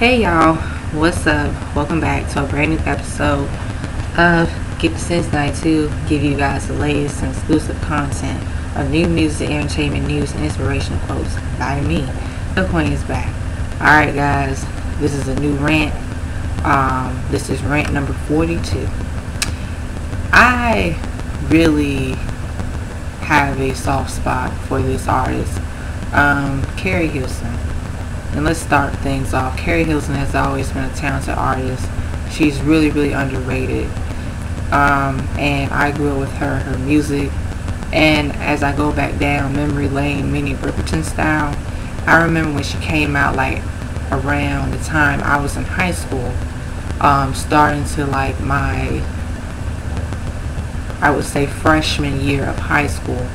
Hey y'all, what's up? Welcome back to a brand new episode of Get the Sense 92. Give you guys the latest and exclusive content of new music, entertainment, news, and inspirational quotes by me. The Queen is back. Alright guys, this is a new rant. This is rant number 42. I really have a soft spot for this artist, Keri Hilson. And let's start things off. Keri Hilson has always been a talented artist. She's really underrated. And I grew up with her music. And as I go back down memory lane, Minnie Riperton style, I remember when she came out like around the time I was in high school, starting to like my, I would say, freshman year of high school.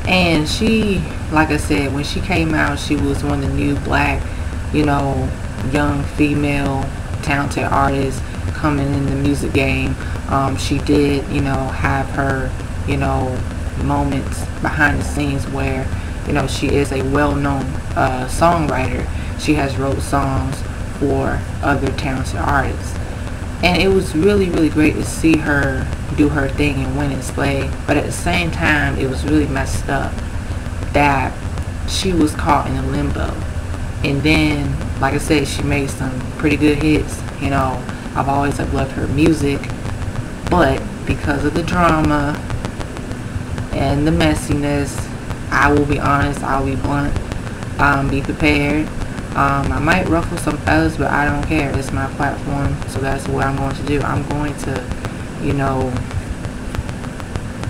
And she, like I said, when she came out, she was one of the new black, young female talented artists coming in the music game. She did, have her, moments behind the scenes where, she is a well-known songwriter. She has wrote songs for other talented artists. And it was really great to see her do her thing and win and slay. But at the same time, it was really messed up that she was caught in a limbo. And then, like I said, she made some pretty good hits. I've always loved her music. But because of the drama and the messiness, I will be honest, I'll be blunt, be prepared. I might ruffle some feathers, but I don't care. It's my platform, so that's what I'm going to do. I'm going to,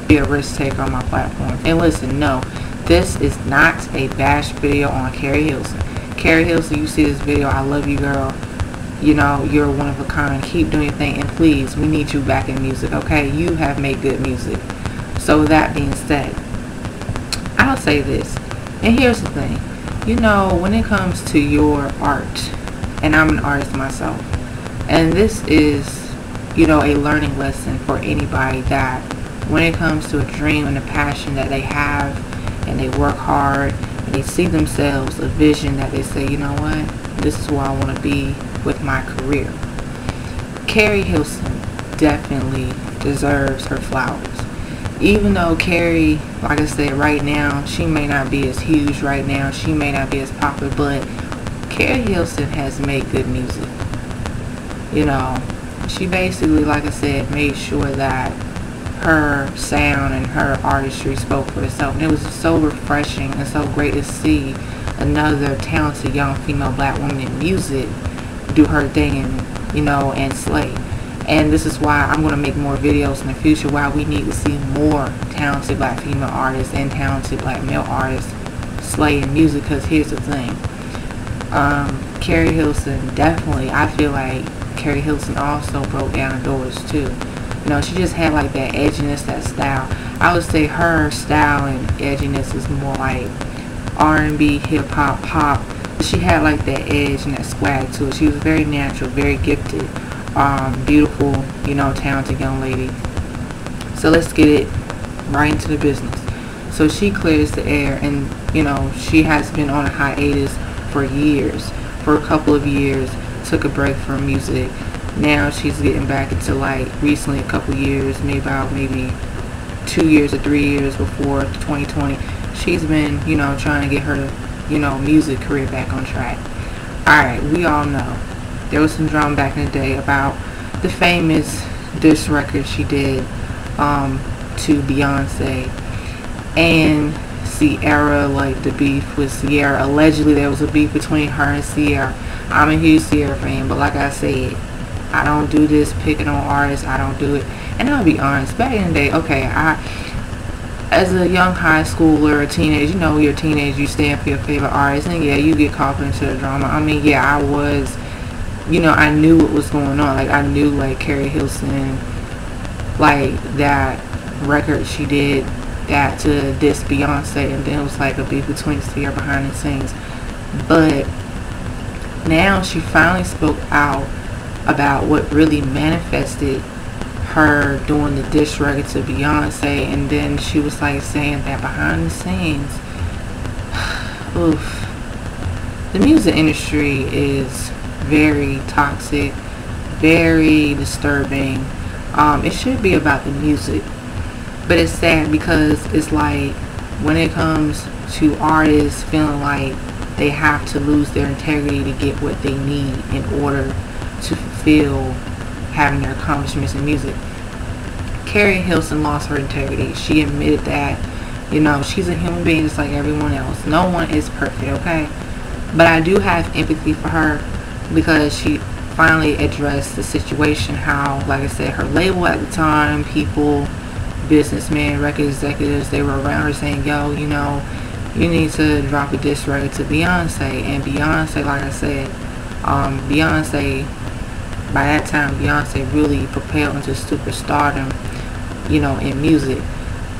be a risk taker on my platform. And listen, no, this is not a bash video on Keri Hilson. Keri Hilson, you see this video, I love you, girl. You're one of a kind. Keep doing your thing, and please, we need you back in music, okay? You have made good music. So with that being said, I'll say this, and here's the thing. When it comes to your art, and I'm an artist myself, and this is, a learning lesson for anybody that when it comes to a dream and a passion that they have, and they work hard, and they see themselves, a vision that they say, you know what, this is where I want to be with my career. Keri Hilson definitely deserves her flowers. Even though Keri, like I said, right now, she may not be as huge right now, she may not be as popular, but Keri Hilson has made good music. She basically, like I said, made sure that her sound and her artistry spoke for itself. And it was so refreshing and so great to see another talented young female black woman in music do her thing and, and slay. And this is why I'm going to make more videos in the future, why we need to see more talented black female artists and talented black male artists slay in music. Because here's the thing, Keri Hilson, definitely, I feel like Keri Hilson also broke down doors too. She just had like that edginess, that style. I would say her style and edginess is more like R&B, hip-hop, pop. She had like that edge and that swag to it. She was very natural, very gifted. Beautiful, talented young lady. So let's get it right into the business. So she clears the air, and she has been on a hiatus for years, for a couple of years, took a break from music. Now she's getting back into, like, recently, a couple years, maybe 2 years or 3 years before 2020. She's been, trying to get her, music career back on track. Alright, we all know there was some drama back in the day about the famous diss record she did to Beyonce and Ciara, like the beef with Ciara. Allegedly there was a beef between her and Ciara. I'm a huge Ciara fan, but like I said, I don't do this picking on artists. I don't do it. And I'll be honest, back in the day, okay, as a young high schooler, a teenager, you're a teenager, you stand for your favorite artist, and yeah, you get caught into the drama. I mean, yeah, I was, I knew what was going on. Like, I knew, like, Keri Hilson, like, that record she did, that to diss Beyonce, and then it was like a beef between Ciara behind the scenes. But now she finally spoke out about what really manifested her doing the diss record to Beyonce, and then she was like saying that behind the scenes, oof, the music industry is very toxic, very disturbing. It should be about the music, but it's sad because it's like when it comes to artists feeling like they have to lose their integrity to get what they need in order to fulfill having their accomplishments in music. Keri Hilson lost her integrity. She admitted that, she's a human being just like everyone else. No one is perfect, okay? But I do have empathy for her because she finally addressed the situation, how, like I said, her label at the time, people, businessmen, record executives, they were around her saying, yo, you need to drop a diss record to Beyonce. And Beyonce, like I said, by that time, Beyonce really propelled into superstardom, in music.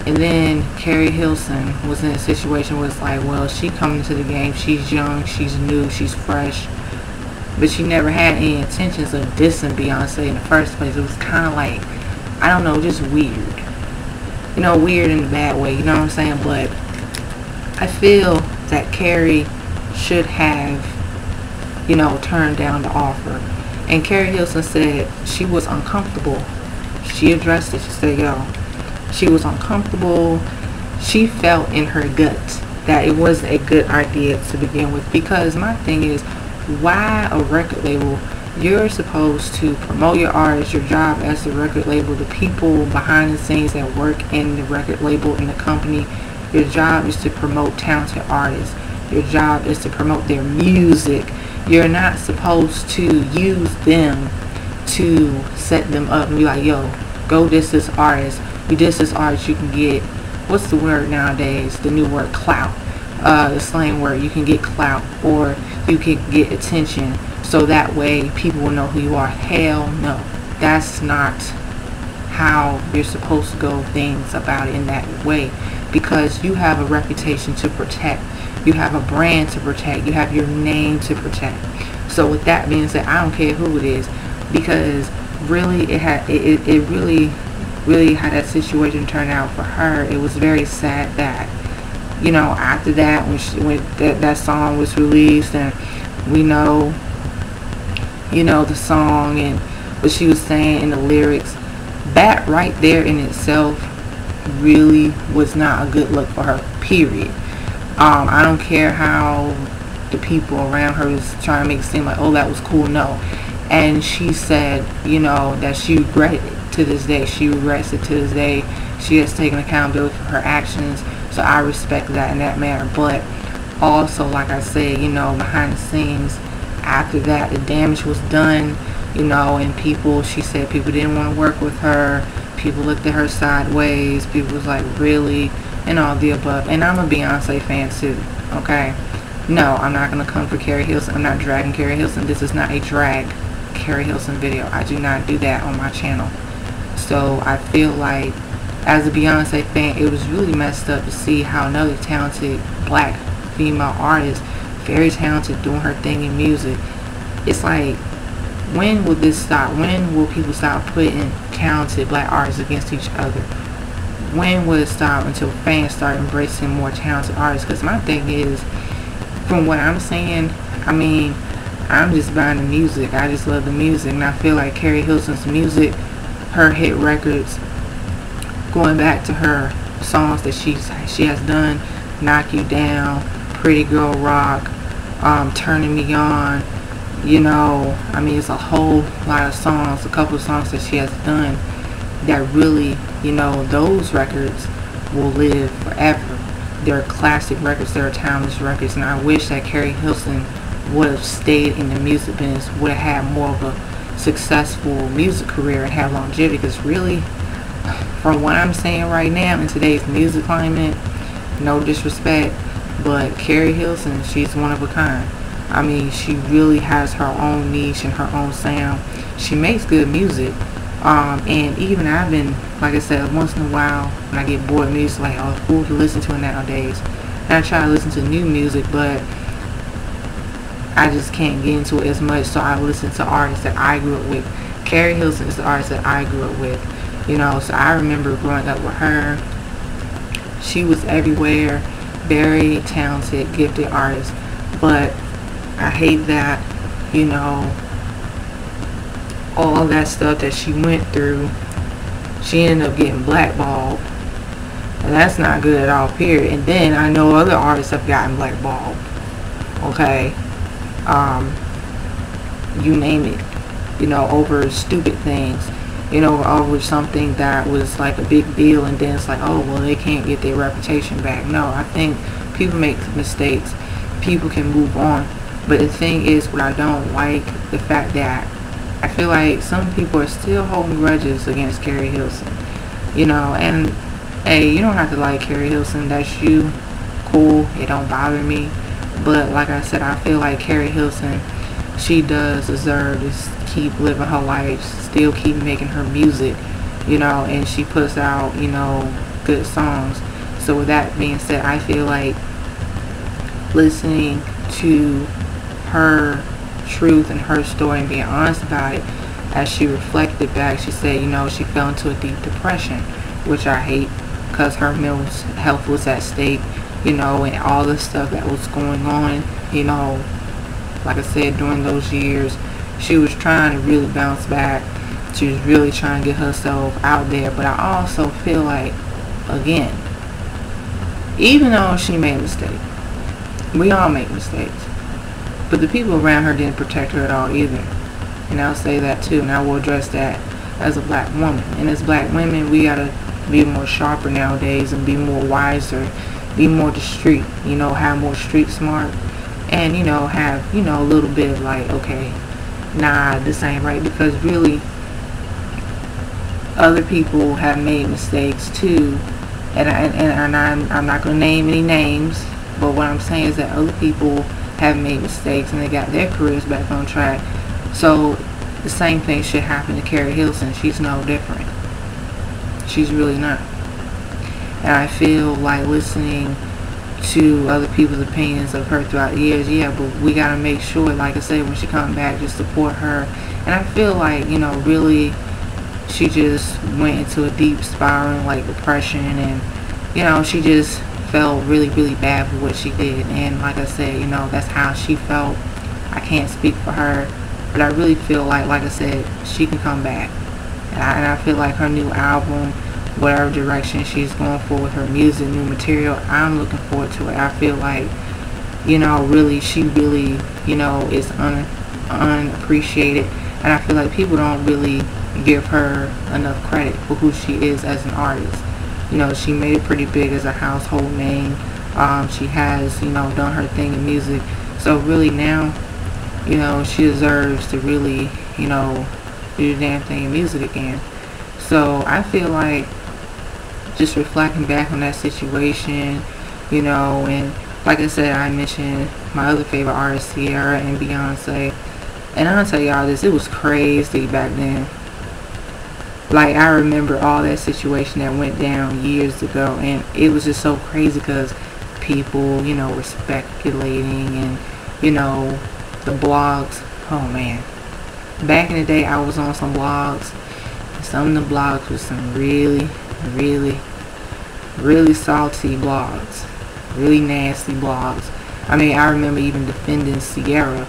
And then Keri Hilson was in a situation where it's like, well, she coming into the game, she's young, she's new, she's fresh, but she never had any intentions of dissing Beyonce in the first place. It was kind of like, I don't know, just weird. Weird in a bad way, you know what I'm saying? But I feel that Keri should have, turned down the offer. And Keri Hilson said she was uncomfortable. She addressed it. She said, she was uncomfortable. She felt in her gut that it wasn't a good idea to begin with. Because my thing is, why a record label? You're supposed to promote your artist. Your job as the record label, the people behind the scenes that work in the record label, in the company, your job is to promote talented artists. Your job is to promote their music. You're not supposed to use them to set them up and be like, yo, go diss this artist. You diss this artist, you can get, what's the word nowadays? The new word, clout. The slang word, you can get clout, or you can get attention, so that way people will know who you are. Hell no. That's not how you're supposed to go things about it in that way, because you have a reputation to protect. You have a brand to protect. You have your name to protect. So with that being said, I don't care who it is, because really it really how that situation turned out for her. It was very sad that, after that, when that song was released, and we know, the song and what she was saying in the lyrics, that right there in itself really was not a good look for her, period. I don't care how the people around her was trying to make it seem like, oh, that was cool. No. And she said, that she regretted it to this day. She regrets it to this day. She has taken accountability for her actions. So I respect that in that manner. But also, like I said, behind the scenes, after that, the damage was done, and people, she said people didn't want to work with her. People looked at her sideways. People was like, really? And all the above. And I'm a Beyonce fan too, okay? No, I'm not going to come for Keri Hilson. I'm not dragging Keri Hilson. This is not a drag Keri Hilson video. I do not do that on my channel. So I feel like, as a Beyonce fan, it was really messed up to see how another talented black female artist, very talented, doing her thing in music. It's like, when will this stop? When will people stop putting talented black artists against each other? When will it stop until fans start embracing more talented artists? Because my thing is, from what I'm saying, I'm just buying the music. I just love the music, and I feel like Keri Hilson's music, her hit records, going back to her songs that she has done, Knock You Down, Pretty Girl Rock, Turning Me On, it's a whole lot of songs, a couple of songs that she has done that really, those records will live forever. They're classic records, they're timeless records, and I wish that Keri Hilson would have stayed in the music business, would have had more of a successful music career and have longevity, because really, from what I'm saying right now in today's music climate, no disrespect, but Keri Hilson, she's one of a kind. She really has her own niche and her own sound. She makes good music. And even I've been, like I said, once in a while when I get bored of music, like, oh, who to listen to nowadays? And I try to listen to new music, but I just can't get into it as much, so I listen to artists that I grew up with. Keri Hilson is the artist that I grew up with, so I remember growing up with her. She was everywhere, very talented, gifted artist, but hate that, you know, all that stuff that she went through, she ended up getting blackballed. And that's not good at all, period. And then I know other artists have gotten blackballed. Okay? You name it. You know, over stupid things. You know, over something that was like a big deal, and then it's like, oh, well, they can't get their reputation back. No, I think people make mistakes. People can move on. But the thing is, what I don't like, the fact that I feel like some people are still holding grudges against Keri Hilson. You know, and hey, you don't have to like Keri Hilson. That's you. Cool. It don't bother me. But like I said, I feel like Keri Hilson, she does deserve to keep living her life, still keep making her music, you know, and she puts out, you know, good songs. So with that being said, I feel like listening to her truth and her story and being honest about it, as she reflected back, she said, you know, she fell into a deep depression, which I hate, because her mental health was at stake, you know, and all the stuff that was going on, you know. Like I said, during those years, she was trying to really bounce back. She was really trying to get herself out there. But I also feel like, again, even though she made a mistake, we all make mistakes, but the people around her didn't protect her at all either. And I'll say that too, and I will address that as a black woman. And as black women, we gotta be more sharper nowadays and be more wiser, be more discreet, you know, have more street smart. And, you know, have, you know, a little bit of like, okay, nah, this ain't right. Because really, other people have made mistakes too. And I'm not going to name any names. But what I'm saying is that other people have made mistakes and they got their careers back on track. So the same thing should happen to Keri Hilson. She's no different. She's really not. And I feel like listening to other people's opinions of her throughout the years, yeah, but we gotta make sure, like I said, when she comes back, just support her. And I feel like, you know, really, she just went into a deep spiral, like depression, and, you know, she just felt really, really bad for what she did. And like I said, you know, that's how she felt. I can't speak for her, but I really feel like I said, she can come back. And I feel like her new album, whatever direction she's going for with her music, new material, I'm looking forward to it. I feel like, you know, really, she really, you know, is unappreciated. And I feel like people don't really give her enough credit for who she is as an artist. You know, she made it pretty big as a household name. She has, you know, done her thing in music. So really now, you know, she deserves to really, you know, do the damn thing in music again. So I feel like, just reflecting back on that situation, you know, and like I said, I mentioned my other favorite artists, Sierra and Beyonce, and I'll tell y'all this, it was crazy back then. Like, I remember all that situation that went down years ago, and it was just so crazy because people, you know, were speculating, and, you know, the blogs, oh man. Back in the day, I was on some blogs, and some of the blogs were some really salty blogs, really nasty blogs. I mean, I remember even defending Sierra,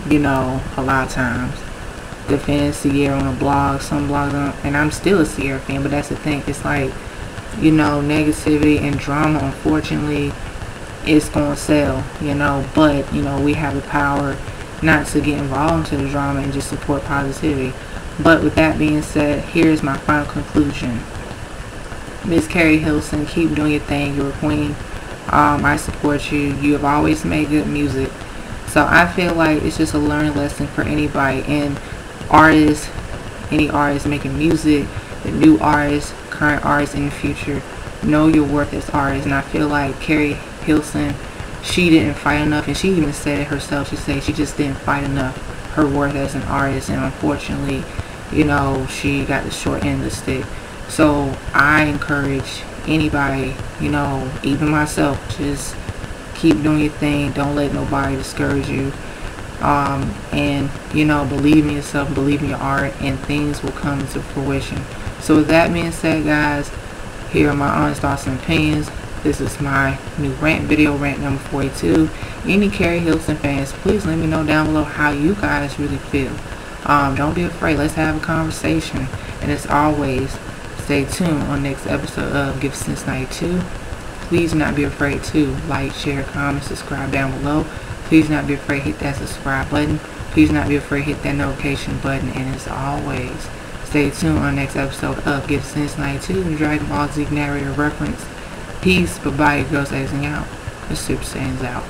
you know, a lot of times. Defending Sierra on a blog, some blogs, and I'm still a Sierra fan, but that's the thing. It's like, you know, negativity and drama, unfortunately, it's going to sell, you know, but, you know, we have the power not to get involved into the drama and just support positivity. But with that being said, here's my final conclusion. Miss Keri Hilson, keep doing your thing. You're a queen. I support you. You have always made good music. So I feel like it's just a learning lesson for anybody, and artists, any artist making music, the new artists, current artists in the future. Know your worth as artists. And I feel like Keri Hilson, she didn't fight enough, and she even said it herself. She said she just didn't fight enough her worth as an artist, and unfortunately, you know, she got the short end of the stick. So I encourage anybody, you know, even myself, just keep doing your thing. Don't let nobody discourage you. And, you know, believe in yourself, believe in your art, and things will come to fruition. So with that being said, guys, here are my honest thoughts and opinions. This is my new rant video, rant number 42. Any Keri Hilson fans, please let me know down below how you guys really feel. Don't be afraid. Let's have a conversation. And as always, stay tuned on next episode of Give Since 92. Please do not be afraid to like, share, comment, subscribe down below. Please do not be afraid to hit that subscribe button. Please do not be afraid to hit that notification button. And as always, stay tuned on next episode of Give Since 92 and Dragon Ball Z narrator reference. Peace, bye-bye, girls, aging out. The Super Saiyan's out.